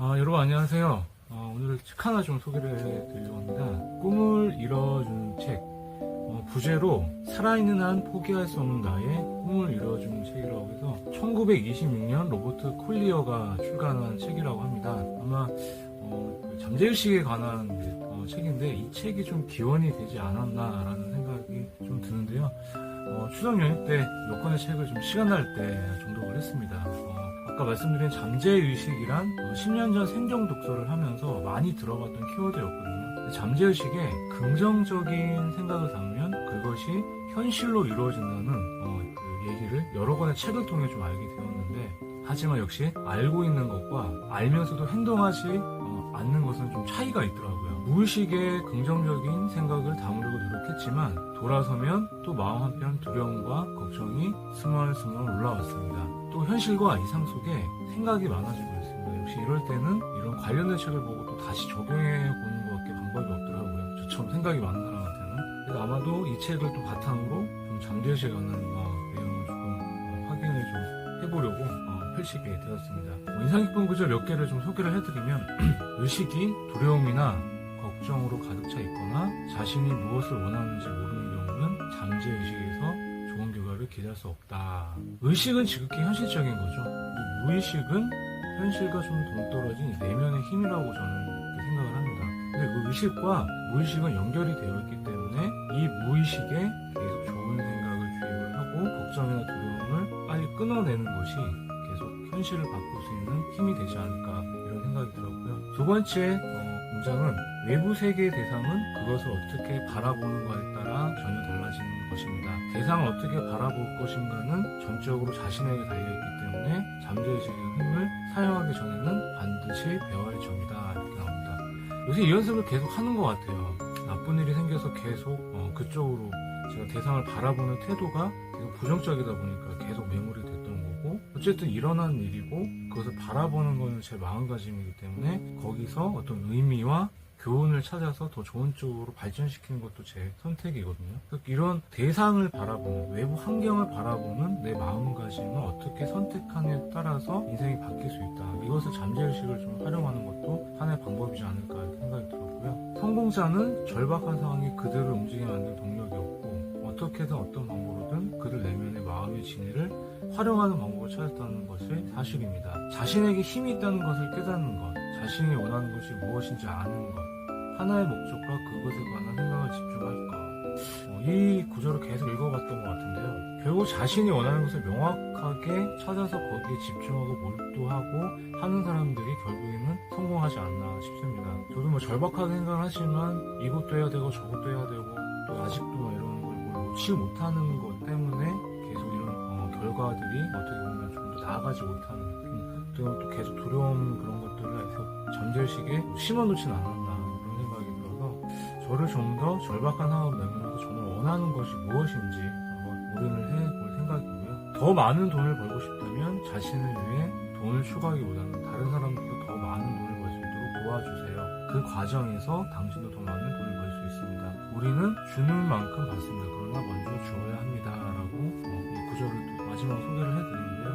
여러분 안녕하세요. 오늘 책 하나 좀 소개를 해드리려고 합니다. 꿈을 이뤄주는 책. 부제로 살아있는 한 포기할 수 없는 나의 꿈을 이뤄주는 책이라고 해서 1926년 로버트 콜리어가 출간한 책이라고 합니다. 아마 잠재의식에 관한 책인데 이 책이 좀 기원이 되지 않았나라는 생각이 좀 드는데요. 추석 연휴 때 몇 권의 책을 좀 시간 날 때 정독을 했습니다. 아까 말씀드린 잠재의식이란 10년 전 생정 독서를 하면서 많이 들어봤던 키워드였거든요. 잠재의식에 긍정적인 생각을 담으면 그것이 현실로 이루어진다는 그 얘기를 여러 권의 책을 통해 좀 알게 되었는데, 하지만 역시 알고 있는 것과 알면서도 행동하지 않는 것은 좀 차이가 있더라고요. 무의식에 긍정적인 생각을 담으려고 노력했지만 돌아서면 또 마음 한편 두려움과 걱정이 스멀스멀 올라왔습니다. 또 현실과 이상 속에 생각이 많아지고 있습니다. 역시 이럴 때는 이런 관련된 책을 보고 또 다시 적용해 보는 것밖에 방법이 없더라고요. 저처럼 생각이 많은 사람한테는. 그래서 아마도 이 책을 또 바탕으로 좀 잠재의식에 관한 내용을 조금 확인을 좀 해보려고 펼치게 되었습니다. 인상 깊은 구절 몇 개를 좀 소개를 해드리면 의식이 두려움이나 걱정으로 가득 차 있거나 자신이 무엇을 원하는지 모르는 경우는 잠재의식에서 좋은 결과를 기대할 수 없다. 의식은 지극히 현실적인 거죠. 무의식은 현실과 좀 동떨어진 내면의 힘이라고 저는 그렇게 생각을 합니다. 근데 그 의식과 무의식은 연결이 되어 있기 때문에 이 무의식에 계속 좋은 생각을 주입을 하고 걱정이나 두려움을 빨리 끊어내는 것이 계속 현실을 바꿀 수 있는 힘이 되지 않을까, 이런 생각이 들었고요. 두 번째 문장은 외부 세계의 대상은 그것을 어떻게 바라보는가에 따라 전혀 달라지는 것입니다. 대상을 어떻게 바라볼 것인가는 전적으로 자신에게 달려있기 때문에 잠재의식의 힘을 사용하기 전에는 반드시 배워야 할 점이다, 이렇게 나옵니다. 요새 이 연습을 계속 하는 것 같아요. 나쁜 일이 생겨서 계속 그쪽으로 제가 대상을 바라보는 태도가 계속 부정적이다 보니까 계속 매몰이 됐던 거고, 어쨌든 일어난 일이고 그것을 바라보는 것은 제 마음가짐이기 때문에 거기서 어떤 의미와 교훈을 찾아서 더 좋은 쪽으로 발전시키는 것도 제 선택이거든요. 이런 대상을 바라보는, 외부 환경을 바라보는 내 마음가짐을 어떻게 선택하느냐에 따라서 인생이 바뀔 수 있다. 이것을 잠재의식을 좀 활용하는 것도 하나의 방법이지 않을까, 이렇게 생각이 들었고요. 성공자는 절박한 상황이 그들을 움직이게 만든 동력이 없고 어떻게든 어떤 방법으로든 그들 내면의 마음의 진리를 활용하는 방법을 찾았다는 것이 사실입니다. 자신에게 힘이 있다는 것을 깨닫는 것, 자신이 원하는 것이 무엇인지 아는 것, 하나의 목적과 그것에 관한 생각을 집중할 것. 이 구절을 계속 읽어봤던 것 같은데요. 결국 자신이 원하는 것을 명확하게 찾아서 거기에 집중하고 몰두하고 하는 사람들이 결국에는 성공하지 않나 싶습니다. 저도 절박하게 생각을 하지만 이것도 해야 되고 저것도 해야 되고 또 아직도 이런 걸 놓지 못하는 것 때문에 계속 이런 결과들이 어떻게 보면 좀 더 나아가지 못하는 느낌, 또 계속 두려움, 그런 것들을 계속 잠재의식에 심어놓지는 않았나, 이런 생각이 들어서 저를 좀 더 절박한 상황을 내면서 정말 원하는 것이 무엇인지 고민을 해볼 생각이고요. 더 많은 돈을 벌고 싶다면 자신을 위해 돈을 추구하기보다는 다른 사람들도 더 많은 돈을 벌 수 있도록 도와주세요. 그 과정에서 당신도 더 많은 돈을 벌 수 있습니다. 우리는 주는 만큼 받습니다. 그러나 먼저 주어야 합니다, 라고 이 구절을 또 마지막 소개를 해드리는데요.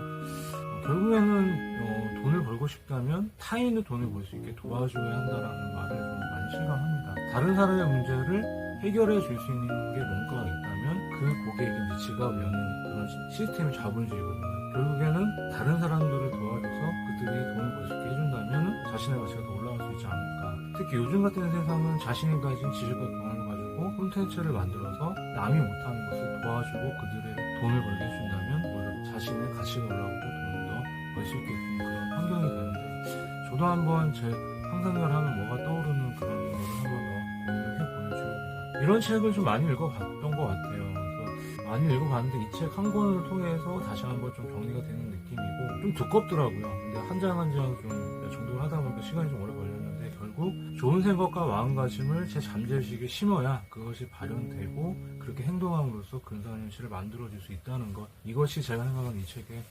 결국에는 돈을 벌고 싶다면 타인의 돈을 벌 수 있게 도와줘야 한다라는 말을 좀 많이 실감합니다. 다른 사람의 문제를 해결해 줄 수 있는 게 뭔가가 있다면 그 고객의 지갑을 여는 그런 시스템이 자본주의거든요. 결국에는 다른 사람들을 도와줘서 그들이 돈을 벌 수 있게 해준다면 자신의 가치가 더 올라갈 수 있지 않을까. 특히 요즘 같은 세상은 자신이 가진 지식과 경험을 가지고 콘텐츠를 만들어서 남이 못하는 것을 도와주고 그들의 돈을 벌게 해준다면 오히려 자신의 가치가 올라가고 돈을 더 벌 수 있게 되는 그런 환경이 되는데, 저도 한번 제 상상을 하면 뭐가 떠오르는 그런 거를 한번 더 고민을 해보여줍니다. 이런 책을 좀 많이 읽어봤던 것 같아요. 그래서 많이 읽어봤는데 이 책 한 권을 통해서 다시 한번 좀 정리가 되는 느낌이고 좀 두껍더라고요. 근데 한 장 한 장 좀 정독을 하다 보니까 시간이 좀 오래 걸렸는데, 결국 좋은 생각과 마음가짐을 제 잠재의식에 심어야 그것이 발현되고 그렇게 행동함으로써 근사한 현실을 만들어줄 수 있다는 것, 이것이 제가 생각하는 이 책의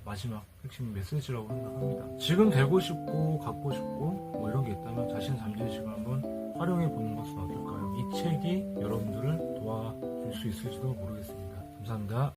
마지막 핵심 메시지라고 생각합니다. 지금 되고 싶고 갖고 싶고 뭐 이런 게 있다면 자신 잠재의식을 한번 활용해 보는 것은 어떨까요? 이 책이 여러분들을 도와줄 수 있을지도 모르겠습니다. 감사합니다.